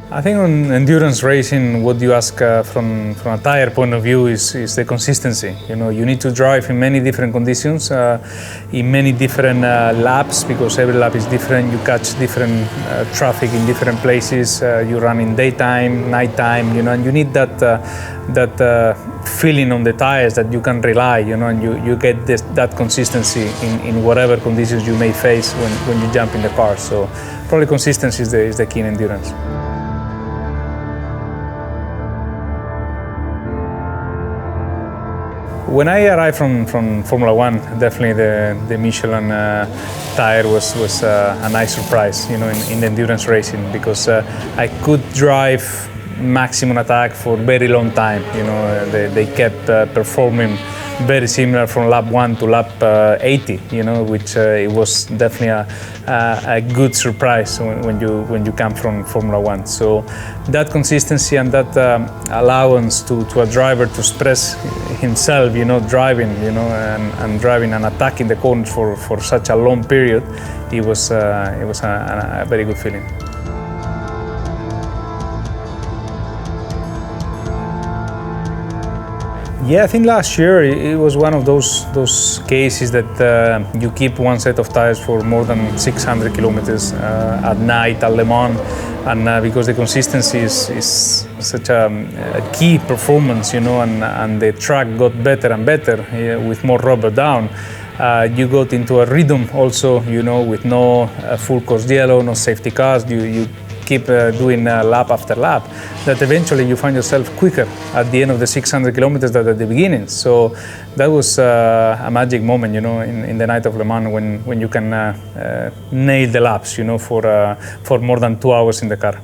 I think on endurance racing, what you ask from a tire point of view is the consistency. You need to drive in many different conditions, in many different laps, because every lap is different. You catch different traffic in different places. You run in daytime, nighttime, and you need that feeling on the tires that you can rely, and you get that consistency in whatever conditions you may face when you jump in the car. So probably consistency is the key in endurance. When I arrived from Formula One, definitely the Michelin tire was a nice surprise, in the endurance racing, because I could drive maximum attack for a very long time. They kept performing very similar from lap 1 to lap 80, which it was definitely a good surprise when you come from Formula 1. So that consistency and that allowance to a driver to express himself, driving, and driving and attacking the corners for such a long period, it was a very good feeling. Yeah, I think last year it was one of those cases that you keep one set of tires for more than 600 kilometers at night at Le Mans, and because the consistency is such a key performance, and the track got better and better with more rubber down. You got into a rhythm also, with no full course yellow, no safety cars. You keep doing lap after lap, that eventually you find yourself quicker at the end of the 600 kilometers than at the beginning. So that was a magic moment, in the night of Le Mans when you can nail the laps, for more than 2 hours in the car.